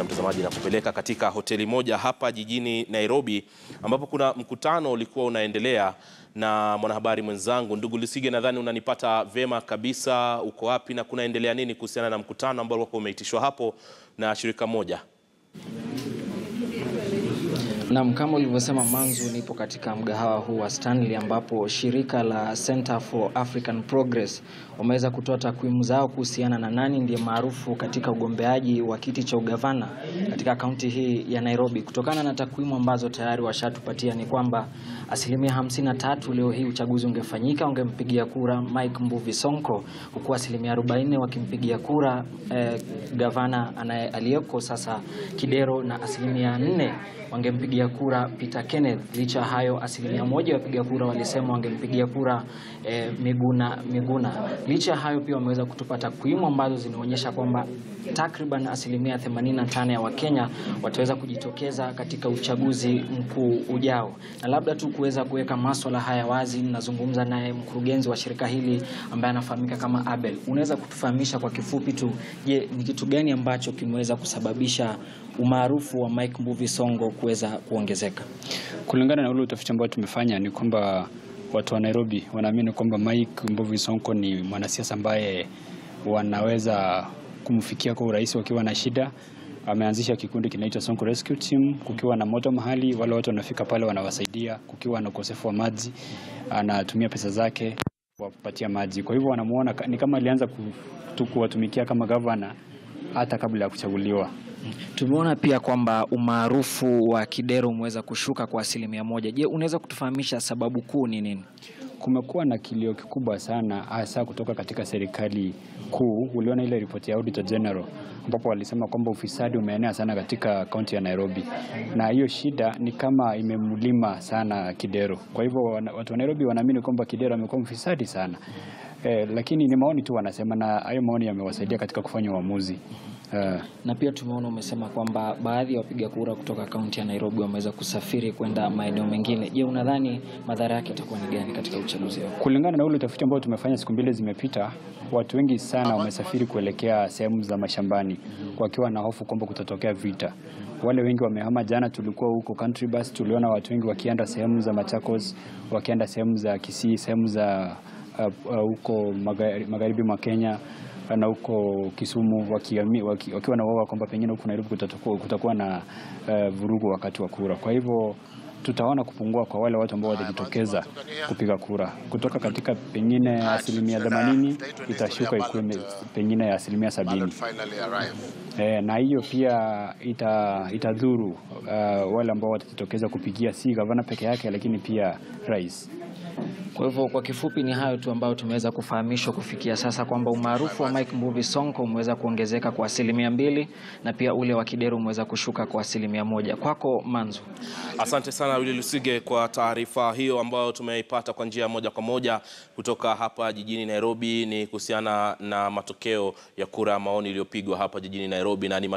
sasa mtazamaji na kupeleka katika hoteli moja hapa jijini Nairobi ambapo kuna mkutano ulikuwa unaendelea na mwanahabari mwenzangu ndugu Lusige, nadhani unanipata vema kabisa. Uko wapi na kunaendelea nini kuhusiana na mkutano ambao ulikuwa umeitishwa hapo na shirika moja? Naam, kama ulivyosema mwanzo, nipo katika mgahawa huu wa Stanley ambapo shirika la Center for African Progress wameweza kutoa takwimu zao kuhusiana na nani ndiye maarufu katika ugombeaji wa kiti cha ugavana katika kaunti hii ya Nairobi. Kutokana na takwimu ambazo tayari washatupatia ni kwamba 53% leo hii uchaguzi ungefanyika ungempigia kura Mike Sonko, huku 40% wakimpigia kura gavana aliyeko sasa Kidero, na 4% wangempigia kura Peter Kenneth. Licha hayo 1% wapiga kura walisema wangempigia kura Miguna. Licha hayo pia wameweza kutupa takwimu ambazo zinaonyesha kwamba takriban 85% ya Wakenya wataweza kujitokeza katika uchaguzi mkuu ujao. Na labda tu kuweza kuweka masuala haya wazi, ninazungumza naye mkurugenzi wa shirika hili ambaye anafahamika kama Abel. Unaweza kutufahamisha kwa kifupi tu, je, ni kitu gani ambacho kimeweza kusababisha umaarufu wa Mike Sonko kuweza kuongezeka? Kulingana na ule utafiti ambao tumefanya ni kwamba watu wa Nairobi wanaamini kwamba Mike Sonko ni mwanasiasa ambaye wanaweza kumfikia kwa urahisi wakiwa na shida. Ameanzisha kikundi kinaitwa Sonko Rescue Team. Kukiwa na moto mahali, wale watu wanafika pale wanawasaidia. Kukiwa na ukosefu wa maji, anatumia pesa zake kuwapatia maji. Kwa hivyo wanamuona ni kama alianza kuwatumikia kama governor hata kabla ya kuchaguliwa. Tumeona pia kwamba umaarufu wa Kidero umeweza kushuka kwa 1%. Je, unaweza kutufahamisha sababu kuu ni nini? Kumekuwa na kilio kikubwa sana hasa kutoka katika serikali kuu. Uliona ile ripoti ya Auditor General ambapo walisema kwamba ufisadi umeenea sana katika kaunti ya Nairobi, na hiyo shida ni kama imemulima sana Kidero. Kwa hivyo watu wa Nairobi wanaamini kwamba Kidero amekuwa mfisadi sana. Lakini ni maoni tu wanasema, na hayo maoni yamewasaidia katika kufanya uamuzi. Na pia tumeona umesema kwamba baadhi ya wapiga kura kutoka kaunti ya Nairobi wameweza kusafiri kwenda maeneo mengine. Je, unadhani madhara yake itakuwa ni gani katika uchaguzi huu? Kulingana na ule utafiti ambao tumefanya siku mbili zimepita, watu wengi sana wamesafiri kuelekea sehemu za mashambani wakiwa na hofu kwamba kutatokea vita. Wale wengi wamehama. Jana tulikuwa huko country bus, tuliona watu wengi wakienda sehemu za Machakos, wakienda sehemu za Kisii, sehemu za huko magharibi mwa Kenya na huko Kisumu, wakiwa na woga kwamba pengine huko Nairobi kutakuwa na vurugu wakati wa kura. Kwa hivyo tutaona kupungua kwa wale watu ambao watajitokeza kupiga kura kutoka katika pengine 80% itashuka ikuwe pengine 70%. Na hiyo pia itadhuru wale ambao watajitokeza kupigia si gavana peke yake, lakini pia rais. Kwa hivyo kwa kifupi ni hayo tu ambayo tumeweza kufahamishwa kufikia sasa, kwamba umaarufu wa Mike Sonko umeweza kuongezeka kwa 2% na pia ule wa Kidero umeweza kushuka kwa 1%. Kwako Manzo. Asante sana Lusige kwa taarifa hiyo ambayo tumeipata kwa njia moja kwa moja kutoka hapa jijini Nairobi. Ni kuhusiana na matokeo ya kura maoni iliyopigwa hapa jijini Nairobi, na ni